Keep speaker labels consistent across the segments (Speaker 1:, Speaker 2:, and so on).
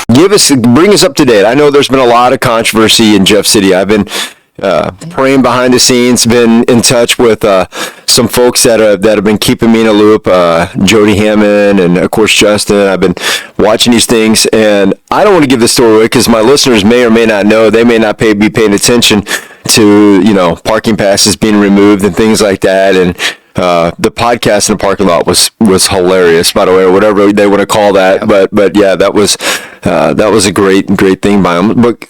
Speaker 1: Bring us up to date. I know there's been a lot of controversy in Jeff City. I've been praying behind the scenes, been in touch with some folks that have been keeping me in a loop, Jody Hammond and of course Justin. I've been watching these things, and I don't want to give the story away because my listeners may or may not know. They may not be paying attention to parking passes being removed and things like that. And the podcast in the parking lot was hilarious, by the way, or whatever they want to call that. But yeah, that was a great thing by them. But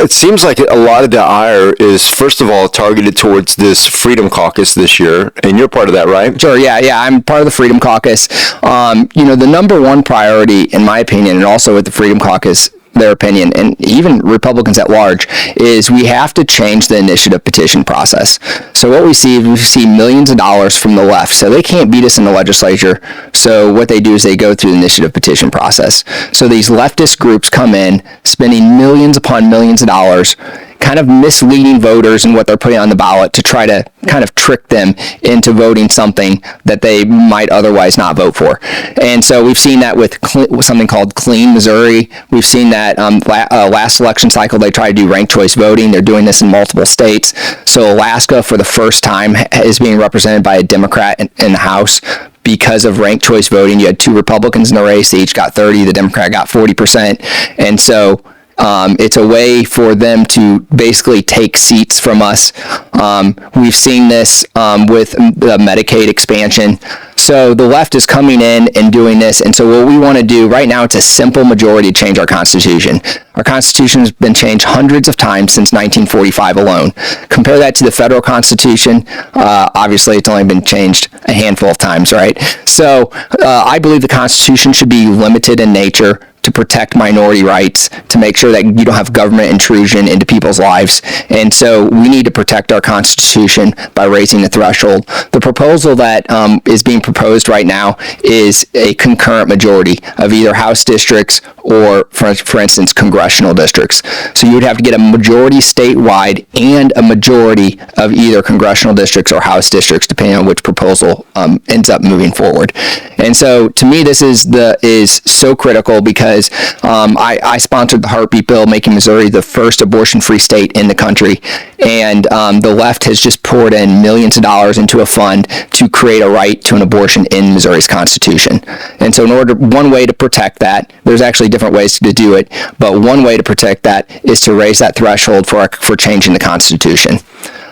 Speaker 1: it seems like a lot of the ire is, first of all, targeted towards this Freedom Caucus this year, and you're part of that, right?
Speaker 2: Sure. Yeah. I'm part of the Freedom Caucus. The number one priority, in my opinion, and also with the Freedom Caucus, their opinion, and even Republicans at large, is we have to change the initiative petition process. So what we see millions of dollars from the left. So they can't beat us in the legislature. So what they do is they go through the initiative petition process. So these leftist groups come in, spending millions upon millions of dollars, kind of misleading voters in what they're putting on the ballot to try to kind of trick them into voting something that they might otherwise not vote for. And so we've seen that with something called Koenig Missouri. We've seen that last election cycle they tried to do ranked choice voting. They're doing this in multiple states. So Alaska, for the first time, is being represented by a Democrat in the House. Because of ranked choice voting, you had two Republicans in the race. They each got 30. The Democrat got 40%. And so it's a way for them to basically take seats from us. We've seen this with the Medicaid expansion. So the left is coming in and doing this. And so what we want to do right now, it's a simple majority to change our Constitution. Our Constitution has been changed hundreds of times since 1945 alone. Compare that to the federal Constitution. Obviously, it's only been changed a handful of times, right? So I believe the Constitution should be limited in nature to protect minority rights, to make sure that you don't have government intrusion into people's lives. And so we need to protect our Constitution by raising the threshold. The proposal that is being proposed right now is a concurrent majority of either House districts or, for instance, congressional districts. So you would have to get a majority statewide and a majority of either congressional districts or House districts, depending on which proposal ends up moving forward. And so to me, this is so critical because I sponsored the heartbeat bill, making Missouri the first abortion-free state in the country. And the left has just poured in millions of dollars into a fund to create a right to an abortion in Missouri's Constitution. And so one way to protect that, there's actually different ways to do it, but one way to protect that is to raise that threshold for changing the Constitution.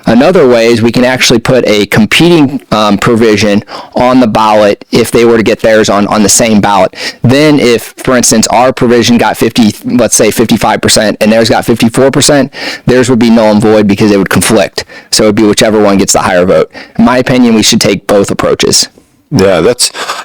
Speaker 2: Another way is we can actually put a competing provision on the ballot if they were to get theirs on the same ballot. Then if, for instance, our provision got 55%, and theirs got 54%, theirs would be null and void because it would conflict. So it would be whichever one gets the higher vote. In my opinion, we should take both approaches.
Speaker 1: Yeah,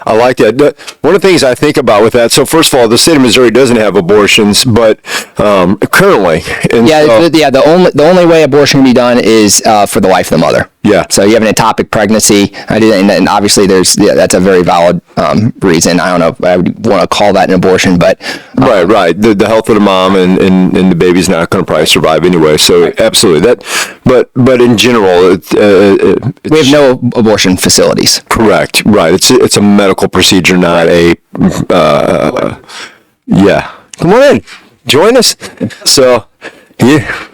Speaker 1: I like that. One of the things I think about with that, so first of all, the state of Missouri doesn't have abortions, but currently.
Speaker 2: The only way abortion can be done is for the life of the mother.
Speaker 1: Yeah.
Speaker 2: So you have an ectopic pregnancy, and obviously that's a very valid reason. I don't know if I would want to call that an abortion, but
Speaker 1: right. The health of the mom and the baby's not going to probably survive anyway. So absolutely that, but in general,
Speaker 2: we have no abortion facilities.
Speaker 1: Correct. Right. It's a medical procedure, not a. Yeah. Come on in, join us. So, yeah.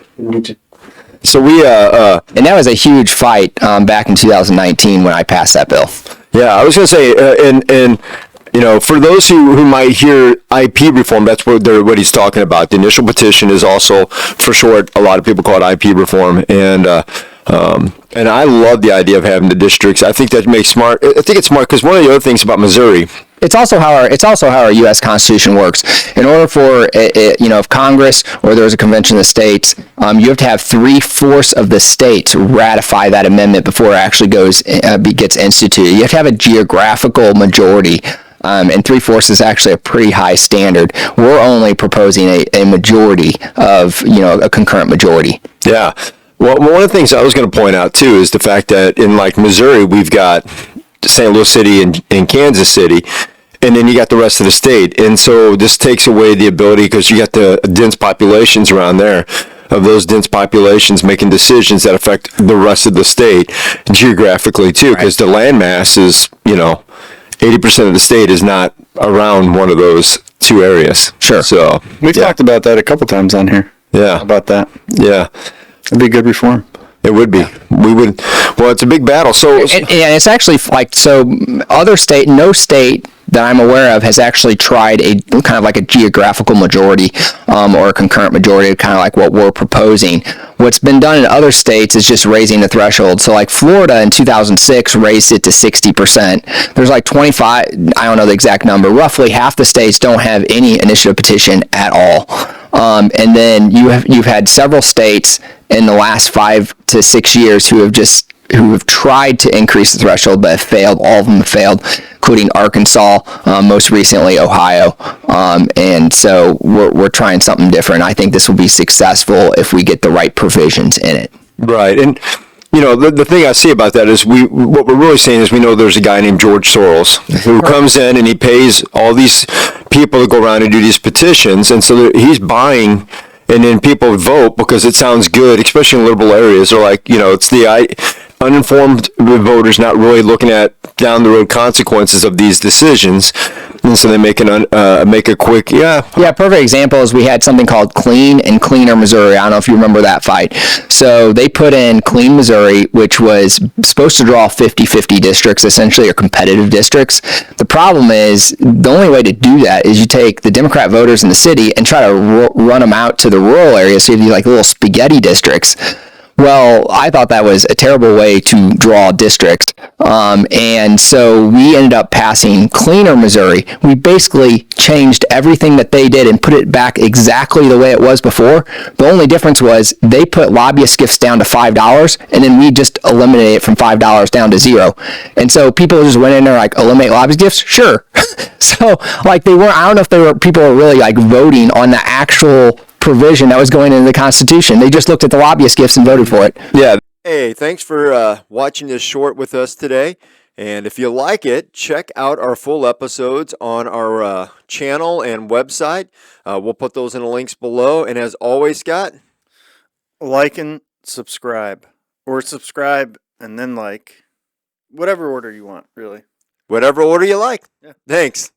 Speaker 1: So we
Speaker 2: and that was a huge fight back in 2019 when I passed that bill.
Speaker 1: Yeah, I was going to say, and for those who might hear IP reform, that's what he's talking about. The initial petition is also, for short, a lot of people call it IP reform, and I love the idea of having the districts. I think that makes smart. I think it's smart because one of the other things about Missouri.
Speaker 2: It's also how our U.S. Constitution works. In order for if Congress or there was a convention of the states, you have to have 3/4 of the states ratify that amendment before it actually gets instituted. You have to have a geographical majority. And 3/4 is actually a pretty high standard. We're only proposing a majority of a concurrent majority.
Speaker 1: Yeah. Well, one of the things I was going to point out too is the fact that in Missouri we've got St. Louis City and Kansas City, and then you got the rest of the state. And so this takes away the ability, because you got the dense populations around there, of those dense populations making decisions that affect the rest of the state geographically too, because the landmass is, 80% of the state is not around one of those two areas.
Speaker 2: Sure.
Speaker 1: So
Speaker 3: We've talked about that a couple times on here.
Speaker 1: Yeah.
Speaker 3: About that.
Speaker 1: Yeah.
Speaker 3: It'd be good reform.
Speaker 1: It would be. We would. Well, it's a big battle. So
Speaker 2: And it's actually like, so no state that I'm aware of has actually tried a kind of like a geographical majority or a concurrent majority, kind of like what we're proposing. What's been done in other states is just raising the threshold. So like Florida in 2006 raised it to 60%. There's like 25, I don't know the exact number, roughly half the states don't have any initiative petition at all. And then you've had several states in the last 5 to 6 years who have tried to increase the threshold but have failed. All of them have failed, including Arkansas, most recently Ohio. And so we're trying something different. I think this will be successful if we get the right provisions in it.
Speaker 1: right, and the thing I see about that is what we're really saying is we know there's a guy named George Soros who comes in and he pays all these people to go around and do these petitions, and so he's buying. And then people vote because it sounds good, especially in liberal areas. They're like, it's the uninformed voters not really looking at down the road consequences of these decisions, and so they make a quick
Speaker 2: Yeah, perfect example is we had something called Clean and Cleaner Missouri. I don't know if you remember that fight. So they put in Clean Missouri, which was supposed to draw 50-50 districts, essentially, or competitive districts. The problem is the only way to do that is you take the Democrat voters in the city and try to run them out to the rural areas, so you have like little spaghetti districts. Well, I thought that was a terrible way to draw districts. And so we ended up passing Cleaner Missouri. We basically changed everything that they did and put it back exactly the way it was before. The only difference was they put lobbyist gifts down to $5, and then we just eliminated it from $5 down to $0. And so people just went in there like, eliminate lobbyist gifts? Sure. So like I don't know if people were really like voting on the actual provision that was going into the Constitution. They just looked at the lobbyist gifts and voted for it.
Speaker 1: Yeah. Hey, thanks for watching this short with us today. And if you like it, check out our full episodes on our channel and website. We'll put those in the links below. And as always, Scott,
Speaker 3: Like and subscribe. Or subscribe and then like. Whatever order you want, really.
Speaker 1: whatever order you like.
Speaker 3: Yeah.
Speaker 1: Thanks.